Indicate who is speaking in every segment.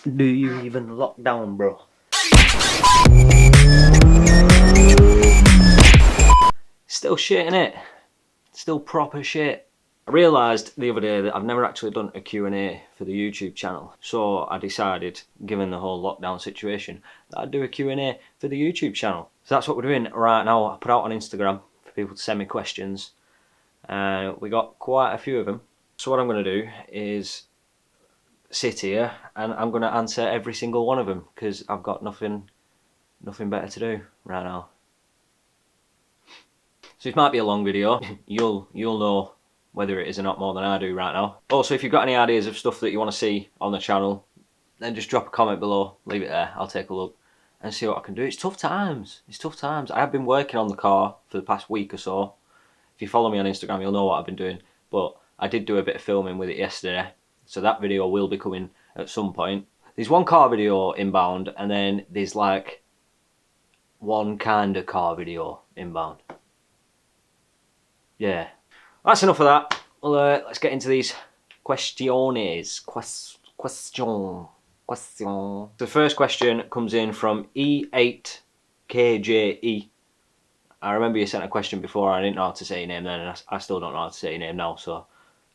Speaker 1: Do you even lock down, bro? Still shit, innit? Still proper shit. I realised the other day that I've never actually done a Q&A for the YouTube channel. So I decided, given the whole lockdown situation, that I'd do a Q&A for the YouTube channel. So that's what we're doing right now. I put out on Instagram for people to send me questions. We got quite a few of them. So what I'm going to do is sit here and I'm going to answer every single one of them because I've got nothing better to do right now. So it might be a long video. You'll know whether it is or not more than I do right now. Also, if you've got any ideas of stuff that you want to see on the channel, then just drop a comment below, leave it there, I'll take a look and see what I can do. It's tough times, I have been working on the car for the past week or so. If you follow me on Instagram, you'll know what I've been doing, but I did do a bit of filming with it yesterday, so that video will be coming at some point. There's one car video inbound, and then there's like one kind of car video inbound. Yeah, that's enough of that. Well, let's get into these questiones. Question. The first question comes in from E8KJE. I remember you sent a question before. I didn't know how to say your name then, and I still don't know how to say your name now, so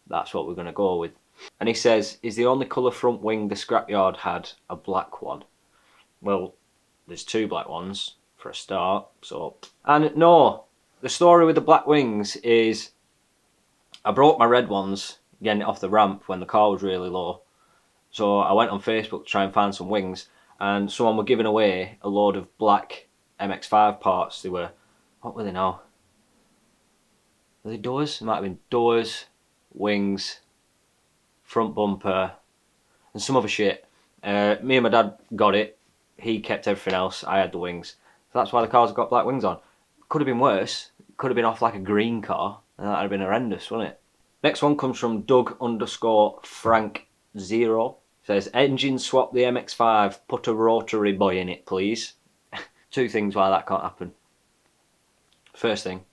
Speaker 1: that's what we're going to go with. And he says, is the only colour front wing the scrapyard had a black one? Well, there's two black ones for a start, so... And no, the story with the black wings is I broke my red ones getting it off the ramp when the car was really low. So I went on Facebook to try and find some wings, and someone were giving away a load of black MX-5 parts. They were, what were they now? Were they doors? It might have been doors, wings, front bumper, and some other shit. Me and my dad got it. He kept everything else. I had the wings. So that's why the car's got black wings on. Could have been worse. Could have been off like a green car, and that would have been horrendous, wouldn't it? Next one comes from Doug_Frank0. Says, engine swap the MX-5, put a rotary boy in it, please. Two things why that can't happen. First thing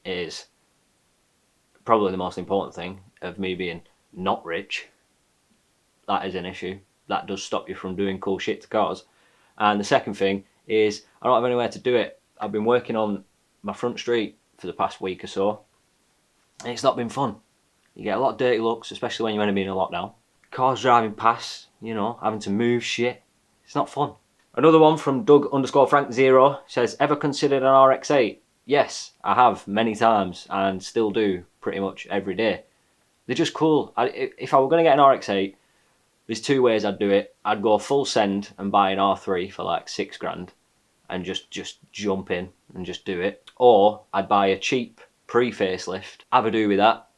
Speaker 1: is probably the most important thing of me being not rich. That is an issue. That does stop you from doing cool shit to cars. And the second thing is I don't have anywhere to do it. I've been working on my front street for the past week or so, and it's not been fun. You get a lot of dirty looks, especially when you're going to be in a lockdown. Cars driving past, you know, having to move shit. It's not fun. Another one from Doug_Frank0 says, ever considered an RX-8? Yes, I have many times and still do pretty much every day. They're just cool. If I were going to get an RX-8, there's two ways I'd do it. I'd go full send and buy an R3 for like $6,000 and just jump in and just do it. Or I'd buy a cheap pre-facelift, have a do with that,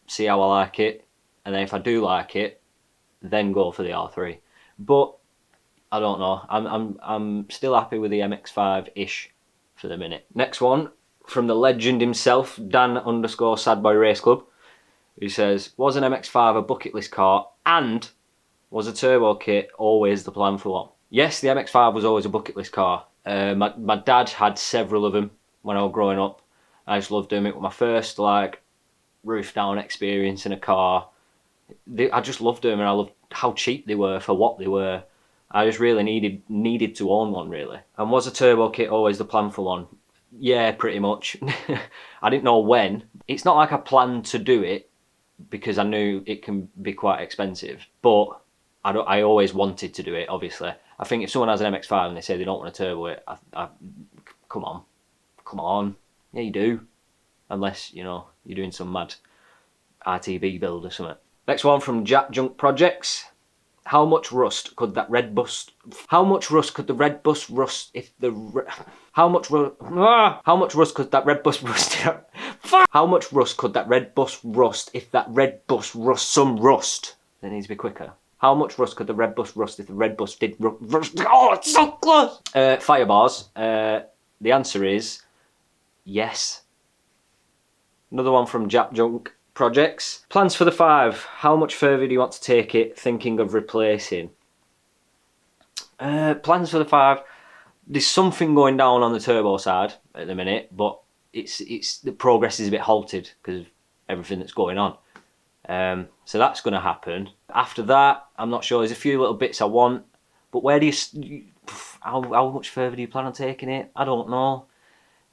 Speaker 1: see how I like it, and then if I do like it, then go for the R3. But I don't know. I'm still happy with the MX-5-ish for the minute. Next one from the legend himself, Dan_Sadboy Race Club, who says, was an MX-5 a bucket list car, and was a turbo kit always the plan for one? Yes, the MX-5 was always a bucket list car. My dad had several of them when I was growing up. I just loved doing it with my first like roof down experience in a car. I just loved them, and I loved how cheap they were for what they were. I just really needed to own one, really. And was a turbo kit always the plan for one? Yeah, pretty much. I didn't know when. It's not like I planned to do it because I knew it can be quite expensive, but I always wanted to do it, obviously. I think if someone has an MX-5 and they say they don't want to turbo it, come on. Yeah, you do. Unless, you know, you're doing some mad RTV build or something. Next one from Jack Junk Projects. How much rust could the red bus rust if the how much rust could that red bus rust how much rust could that red bus rust if that red bus rust some rust? It needs to be quicker. How much rust could the red bus rust if the red bus did rust? Oh, it's so close! Fire bars. The answer is yes. Another one from Jack Junk Projects. Plans for the 5. How much further do you want to take it? Thinking of replacing. Plans for the 5. There's something going down on the turbo side at the minute, but it's the progress is a bit halted because of everything that's going on. So that's going to happen. After that, I'm not sure. There's a few little bits I want, but where do you how much further do you plan on taking it? I don't know.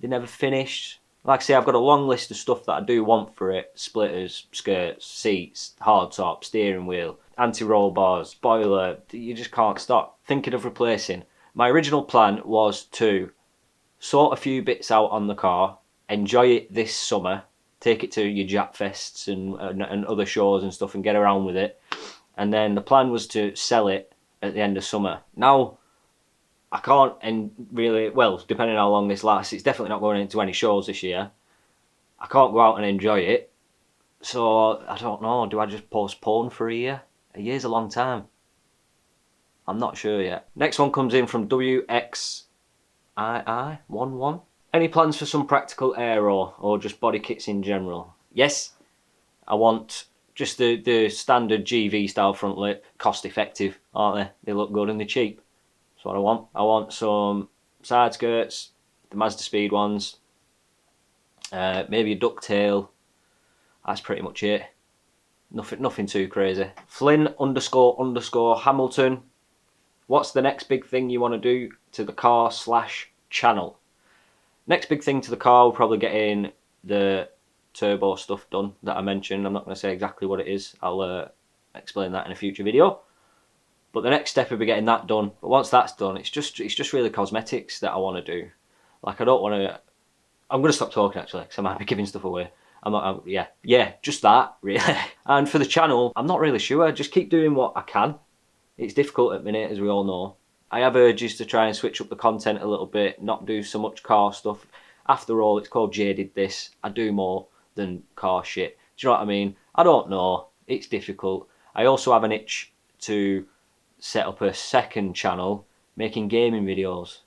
Speaker 1: They never finished. Like I say, I've got a long list of stuff that I do want for it. Splitters, skirts, seats, hardtop, steering wheel, anti-roll bars, spoiler. You just can't stop thinking of replacing. My original plan was to sort a few bits out on the car, enjoy it this summer, take it to your Jap Fests and other shows and stuff and get around with it. And then the plan was to sell it at the end of summer. Now, I can't, and really, well, depending on how long this lasts, it's definitely not going into any shows this year. I can't go out and enjoy it. So, I don't know, do I just postpone for a year? A year's a long time. I'm not sure yet. Next one comes in from WXII11. Any plans for some practical aero or just body kits in general? Yes, I want just the standard GV style front lip. Cost effective, aren't they? They look good and they're cheap. That's what I want. I want some side skirts, the Mazda Speed ones, maybe a ducktail. That's pretty much it. Nothing too crazy. Flynn__Hamilton. What's the next big thing you want to do to the car/channel? Next big thing to the car will probably getting the turbo stuff done that I mentioned. I'm not going to say exactly what it is. I'll explain that in a future video. But the next step will be getting that done. But once that's done, it's just really cosmetics that I want to do. Like I don't want to. I'm going to stop talking actually, because I might be giving stuff away. Yeah, just that really. And for the channel, I'm not really sure. Just keep doing what I can. It's difficult at the minute, as we all know. I have urges to try and switch up the content a little bit, not do so much car stuff. After all, it's called Jaded This. I do more than car shit. Do you know what I mean? I don't know. It's difficult. I also have an itch to set up a second channel making gaming videos.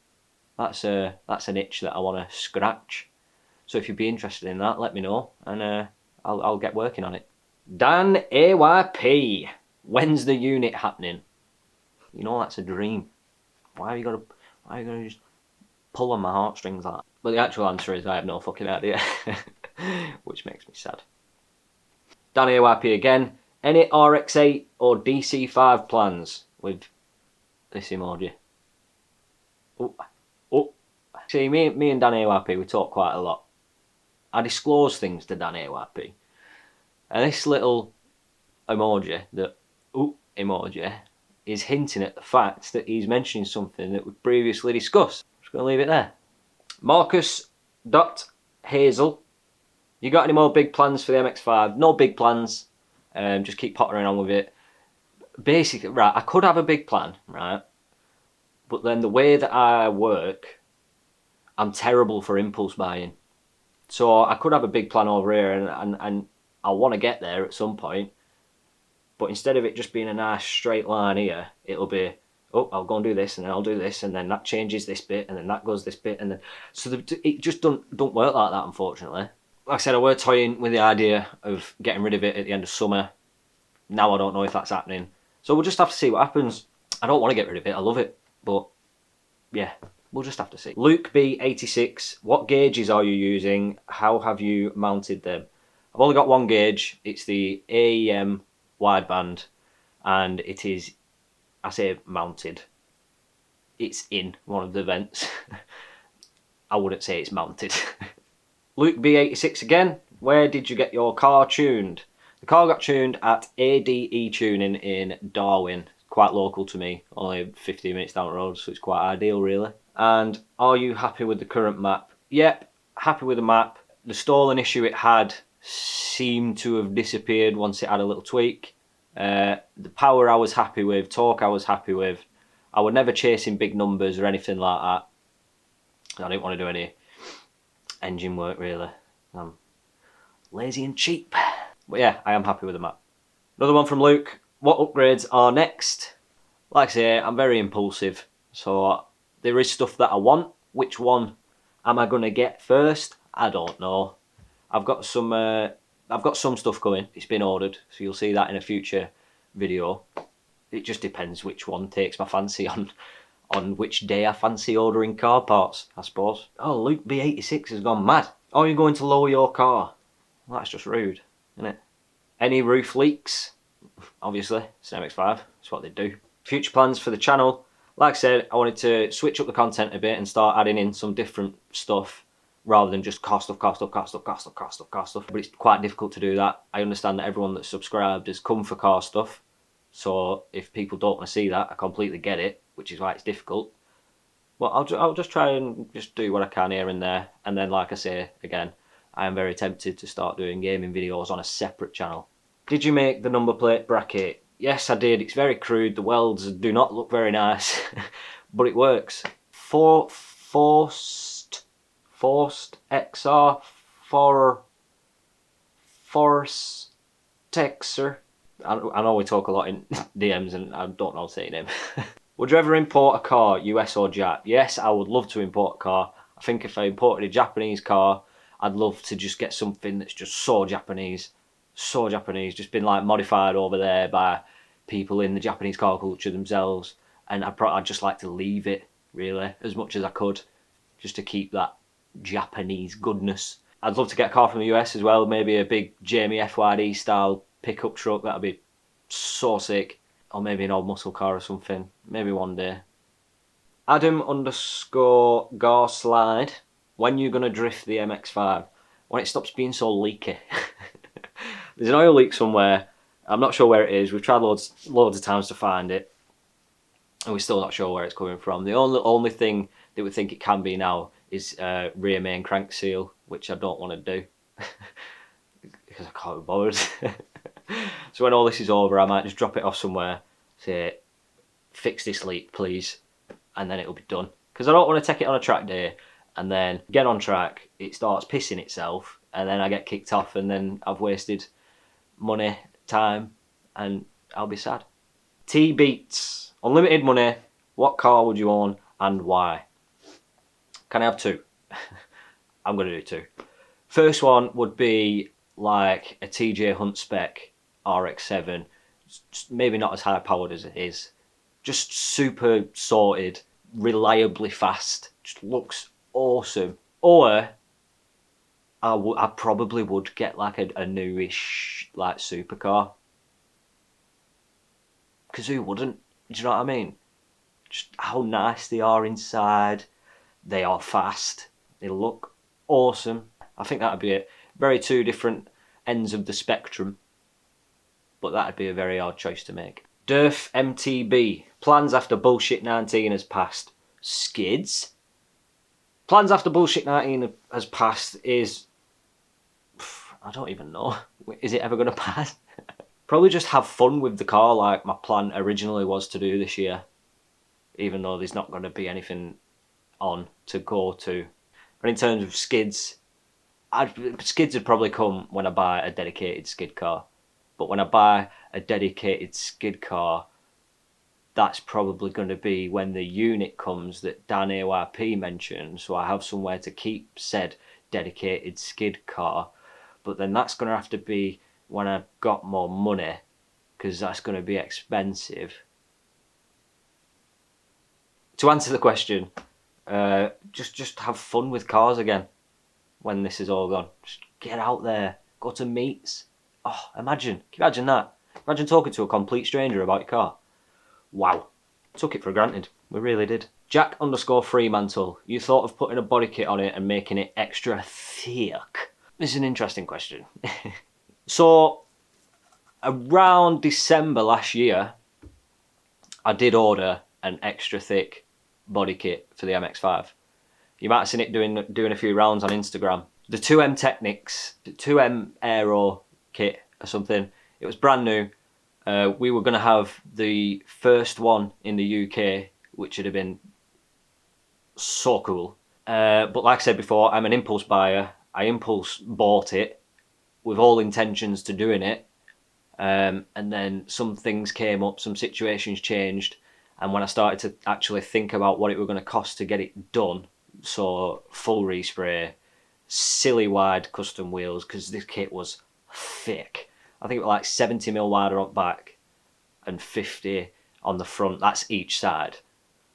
Speaker 1: That's an itch that I want to scratch. So if you'd be interested in that, let me know, and I'll get working on it. Dan AYP, when's the unit happening? You know that's a dream. Why are you gonna just pull on my heartstrings like that? But the actual answer is I have no fucking idea, which makes me sad. Dan AYP again. Any RX-8 or DC-5 plans with this emoji? Oh. See, me and Dan AYP, we talk quite a lot. I disclose things to Dan AYP. And this little emoji, the emoji, is hinting at the fact that he's mentioning something that we previously discussed. I'm just going to leave it there. Marcus.Hazel. You got any more big plans for the MX-5? No big plans. Just keep pottering on with it. Basically, right, I could have a big plan, right? But then the way that I work, I'm terrible for impulse buying. So I could have a big plan over here and I want to get there at some point. But instead of it just being a nice straight line here, it'll be, oh, I'll go and do this, and then I'll do this, and then that changes this bit, and then that goes this bit, and then so it just don't work like that, unfortunately. Like I said, I were toying with the idea of getting rid of it at the end of summer. Now I don't know if that's happening. So we'll just have to see what happens. I don't want to get rid of it. I love it, but yeah, we'll just have to see. Luke B86, what gauges are you using? How have you mounted them? I've only got one gauge. It's the AEM wideband, and it is, I say mounted, it's in one of the vents. I wouldn't say it's mounted. Luke B86 again, where did you get your car tuned? The car got tuned at ADE Tuning in Darwin, quite local to me, only 15 minutes down the road, so it's quite ideal really. And are you happy with the current map? Yep, happy with the map. The stalling issue it had seemed to have disappeared once it had a little tweak. The power I was happy with, torque I was happy with. I was never chasing big numbers or anything like that. I didn't want to do any engine work really. I'm lazy and cheap. But yeah, I am happy with the map. Another one from Luke. What upgrades are next? Like I say, I'm very impulsive. So there is stuff that I want. Which one am I going to get first? I don't know. I've got some stuff coming. It's been ordered, so you'll see that in a future video. It just depends which one takes my fancy on which day I fancy ordering car parts, I suppose. Oh, Luke B86 has gone mad. Are you going to lower your car? Well, that's just rude, isn't it? Any roof leaks? Obviously, it's an MX-5, it's what they do. Future plans for the channel, like I said, I wanted to switch up the content a bit and start adding in some different stuff rather than just car stuff. But it's quite difficult to do that. I understand that everyone that's subscribed has come for car stuff, so if people don't want to see that, I completely get it, which is why it's difficult. But I'll just try and just do what I can here and there, and then, like I say again, I am very tempted to start doing gaming videos on a separate channel. Did you make the number plate bracket? Yes, I did. It's very crude. The welds do not look very nice, but it works. Forced XR Force Texer. I know we talk a lot in DMs and I don't know how to say your name. Would you ever import a car, US or Jap? Yes, I would love to import a car. I think if I imported a Japanese car, I'd love to just get something that's just so Japanese, just been like modified over there by people in the Japanese car culture themselves. And I'd just like to leave it, really, as much as I could, just to keep that Japanese goodness. I'd love to get a car from the US as well, maybe a big Jamie FYD style pickup truck. That'd be so sick. Or maybe an old muscle car or something. Maybe one day. Adam_Garslide. When you gonna drift the MX-5? When it stops being so leaky. There's an oil leak somewhere. I'm not sure where it is. We've tried loads of times to find it, and we're still not sure where it's coming from. The only thing that we think it can be now is rear main crank seal, which I don't want to do because I can't be bothered. So when all this is over, I might just drop it off somewhere, say, fix this leak, please, and then it'll be done. Because I don't want to take it on a track day and then get on track, it starts pissing itself, and then I get kicked off, and then I've wasted money, time, and I'll be sad. T-Beats. Unlimited money. What car would you own and why? Can I have two? I'm going to do two. First one would be like a TJ Hunt spec RX-7. Maybe not as high powered as it is. Just super sorted, reliably fast. Just looks awesome. Or I probably would get like a newish like supercar. Because who wouldn't? Do you know what I mean? Just how nice they are inside. They are fast. They look awesome. I think that'd be it. Very two different ends of the spectrum. But that'd be a very hard choice to make. Durf MTB. Plans after Bullshit 19 has passed. Skids? Plans after Bullshit 19 has passed is... I don't even know. Is it ever going to pass? Probably just have fun with the car like my plan originally was to do this year. Even though there's not going to be anything on to go to. But in terms of skids, skids would probably come when I buy a dedicated skid car. But when I buy a dedicated skid car, that's probably going to be when the unit comes that Dan AYP mentioned. So I have somewhere to keep said dedicated skid car. But then that's going to have to be when I've got more money, because that's going to be expensive. To answer the question, just have fun with cars again when this is all gone. Just get out there, go to meets. Oh, imagine, can you imagine that? Imagine talking to a complete stranger about your car. Wow, took it for granted, we really did. Jack_Fremantle, you thought of putting a body kit on it and making it extra thick? This is an interesting question. So, around December last year, I did order an extra thick body kit for the MX-5. You might have seen it doing a few rounds on Instagram. The 2M Technics, the 2M Aero kit or something, it was brand new. We were going to have the first one in the UK, which would have been so cool. But like I said before, I'm an impulse buyer. I impulse bought it with all intentions to doing it. And then some things came up, some situations changed. And when I started to actually think about what it were going to cost to get it done, so full respray, silly wide custom wheels, because this kit was thick. I think it was like 70mm wider on back and 50 on the front. That's each side.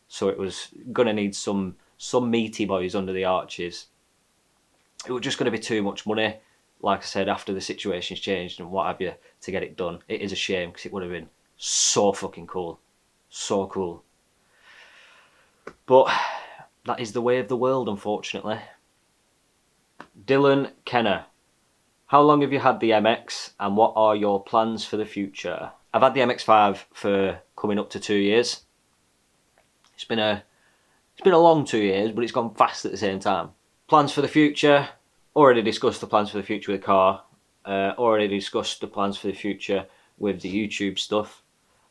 Speaker 1: So it was going to need some meaty boys under the arches. It was just going to be too much money like I said, after the situation's changed and what have you, to get it done. It is a shame because it would have been so fucking cool. So cool. But that is the way of the world, unfortunately. Dylan Kenner. How long have you had the MX and what are your plans for the future? I've had the MX-5 for coming up to 2 years. It's been a long 2 years, but it's gone fast at the same time. Plans for the future. Already discussed the plans for the future with the car. Already discussed the plans for the future with the YouTube stuff.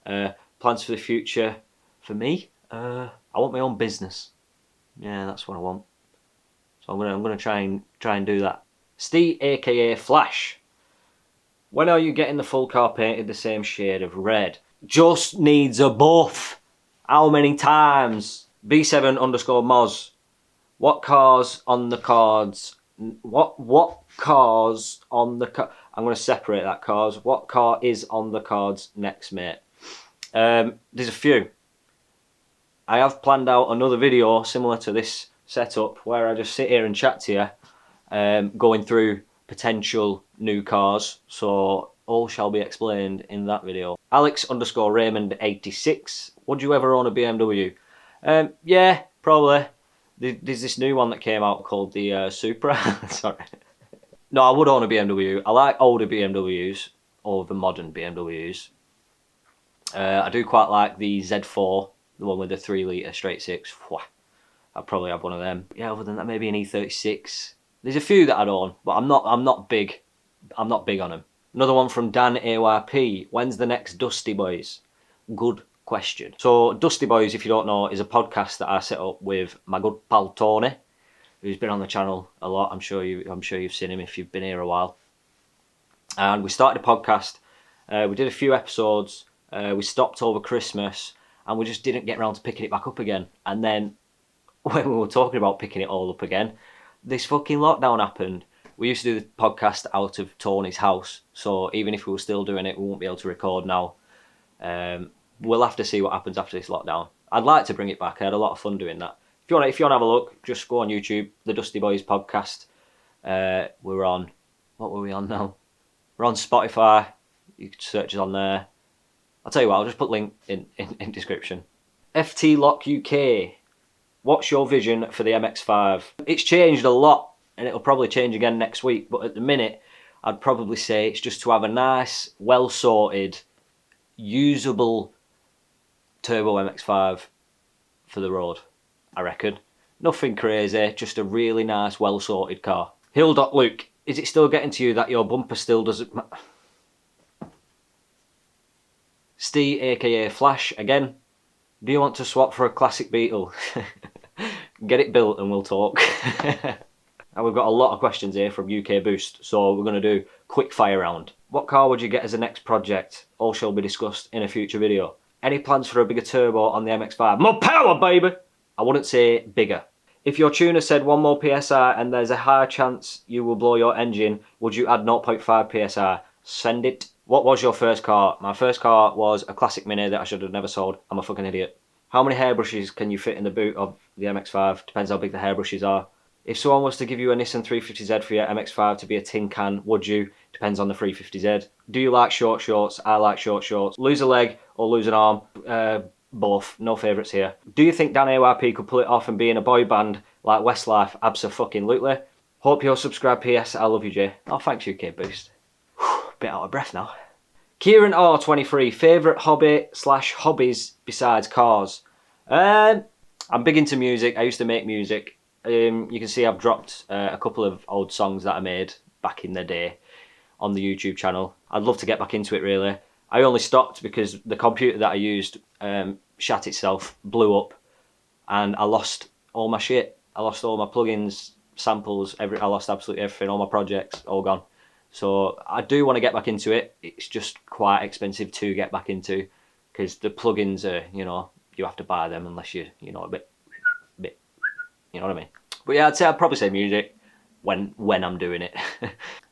Speaker 1: Plans for the future for me. I want my own business. Yeah, that's what I want. So I'm gonna try and do that. Steve, aka Flash. When are you getting the full car painted the same shade of red? Just needs a buff. How many times? B7_Moz. What cars on the cards? What cars on the car? I'm going to separate that cars. What car is on the cards next, mate? There's a few. I have planned out another video similar to this setup where I just sit here and chat to you, going through potential new cars. So all shall be explained in that video. Alex_Raymond86. Would you ever own a BMW? Yeah, probably. There's this new one that came out called the Supra. Sorry. No, I would own a BMW. I like older BMWs over the modern BMWs. I do quite like the Z4, the one with the 3 litre straight six. I'd probably have one of them. Yeah, other than that, maybe an E36. There's a few that I'd own, but I'm not big. I'm not big on them. Another one from Dan AYP. When's the next Dusty Boys? Good question. So Dusty Boys, if you don't know, is a podcast that I set up with my good pal Tony, who's been on the channel a lot. I'm sure you've seen him if you've been here a while. And we started a podcast. We did a few episodes. We stopped over Christmas, and we just didn't get around to picking it back up again. And then when we were talking about picking it all up again, this fucking lockdown happened. We used to do the podcast out of Tony's house, so even if we were still doing it, we won't be able to record now. We'll have to see what happens after this lockdown. I'd like to bring it back. I had a lot of fun doing that. If you want to have a look, just go on YouTube, the Dusty Boys podcast. We're on, what were we on now? We're on Spotify. You can search us on there. I'll tell you what, I'll just put link in description. FT Lock UK. What's your vision for the MX-5? It's changed a lot, and it'll probably change again next week. But at the minute, I'd probably say it's just to have a nice, well-sorted, usable turbo MX-5 for the road, I reckon. Nothing crazy, just a really nice, well-sorted car. Hill.Luke, is it still getting to you that your bumper still doesn't... Steve, aka Flash, again. Do you want to swap for a classic Beetle? Get it built and we'll talk. And we've got a lot of questions here from UK Boost, so we're going to do quick fire round. What car would you get as a next project? All shall be discussed in a future video. Any plans for a bigger turbo on the MX-5? More power, baby! I wouldn't say bigger. If your tuner said 1 more PSI and there's a higher chance you will blow your engine, would you add 0.5 PSI? Send it. What was your first car? My first car was a classic Mini that I should have never sold. I'm a fucking idiot. How many hairbrushes can you fit in the boot of the MX-5? Depends how big the hairbrushes are. If someone was to give you a Nissan 350Z for your MX-5 to be a tin can, would you? Depends on the 350Z. Do you like short shorts? I like short shorts. Lose a leg or lose an arm? Both. No favourites here. Do you think Dan AYP could pull it off and be in a boy band like Westlife? Abso-fucking-lutely. Hope you're subscribed. PS. I love you, Jay. Oh, thanks, UK Boost. Bit out of breath now. Kieran R23. Favourite hobby/hobbies besides cars? I'm big into music. I used to make music. You can see I've dropped a couple of old songs that I made back in the day on the YouTube channel. I'd love to get back into it, really. I only stopped because the computer that I used shat itself, blew up, and I lost all my shit. I lost all my plugins, samples, I lost absolutely everything, all my projects, all gone. So I do want to get back into it. It's just quite expensive to get back into because the plugins are, you have to buy them unless you a bit, you know what I mean? But yeah, I'd probably say music when I'm doing it.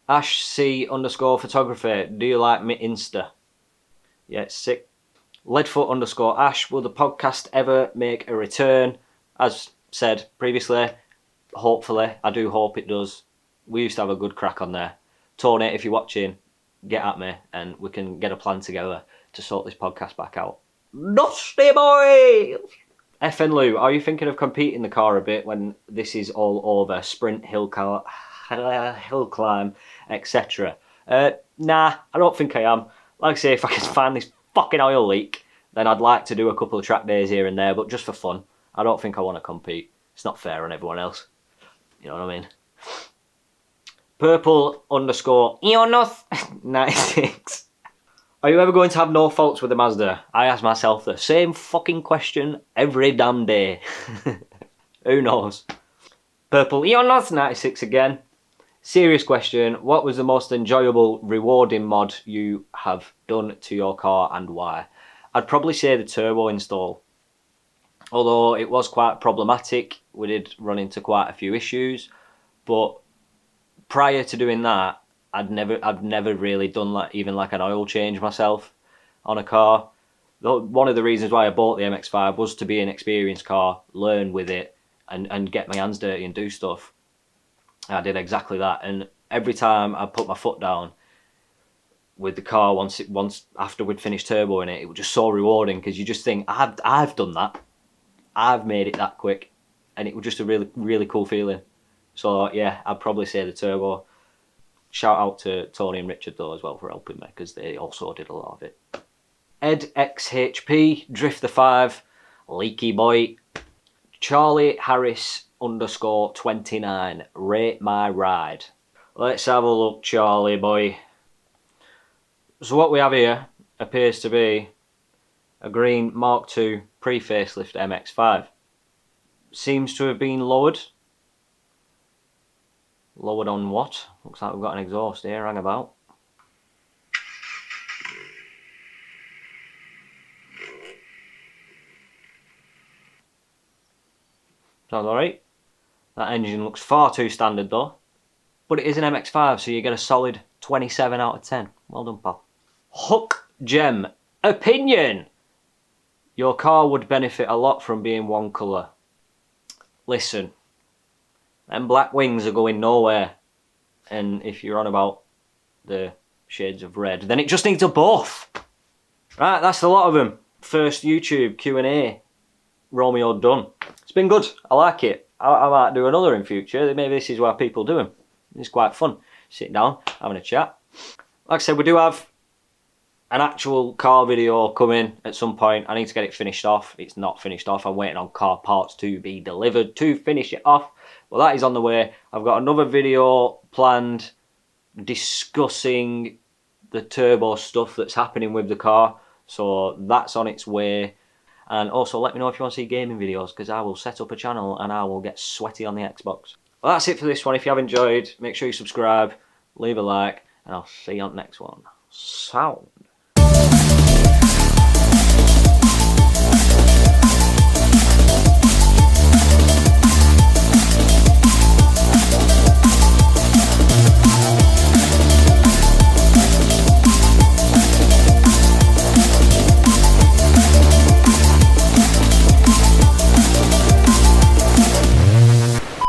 Speaker 1: Ash C_photography. Do you like me Insta? Yeah, it's sick. Leadfoot_Ash. Will the podcast ever make a return? As said previously, hopefully. I do hope it does. We used to have a good crack on there. Tony, if you're watching, get at me and we can get a plan together to sort this podcast back out. Dusty boy! FN Lou, are you thinking of competing the car a bit when this is all over? Sprint, hill climb, etc. Nah, I don't think I am. Like I say, if I can find this fucking oil leak, then I'd like to do a couple of track days here and there, but just for fun. I don't think I want to compete. It's not fair on everyone else. You know what I mean? Purple _ Ionos 96. Are you ever going to have no faults with the Mazda? I ask myself the same fucking question every damn day. Who knows? Purple Ionos 96 again. Serious question. What was the most enjoyable, rewarding mod you have done to your car and why? I'd probably say the turbo install. Although it was quite problematic, we did run into quite a few issues. But prior to doing that, I'd never really done even an oil change myself on a car. One of the reasons why I bought the MX-5 was to be an experienced car, learn with it, and get my hands dirty and do stuff. I did exactly that, and every time I put my foot down with the car, once after we'd finished turboing it, it was just so rewarding because you just think, I've done that, I've made it that quick, and it was just a really cool feeling. So yeah, I'd probably say the turbo. Shout out to Tony and Richard though as well for helping me because they also did a lot of it. Ed XHP, Drift the 5, Leaky Boy, Charlie Harris _ 29, rate my ride. Let's have a look, Charlie boy. So what we have here appears to be a green Mark II pre-facelift MX-5. Seems to have been lowered. Lowered on what? Looks like we've got an exhaust here, hang about. Sounds alright. That engine looks far too standard though. But it is an MX-5, so you get a solid 27 out of 10. Well done, pal. Hook Gem. Opinion. Your car would benefit a lot from being one colour. Listen. Them black wings are going nowhere. And if you're on about the shades of red, then it just needs a both. Right, that's a lot of them. First YouTube Q&A. Romeo done. It's been good. I like it. I might do another in future. Maybe this is why people do them. It's quite fun. Sitting down, having a chat. Like I said, we do have an actual car video coming at some point. I need to get it finished off. It's not finished off. I'm waiting on car parts to be delivered to finish it off. Well, that is on the way. I've got another video planned discussing the turbo stuff that's happening with the car. So that's on its way. And also let me know if you want to see gaming videos because I will set up a channel and I will get sweaty on the Xbox. Well, that's it for this one. If you have enjoyed, make sure you subscribe, leave a like, and I'll see you on the next one. Sound.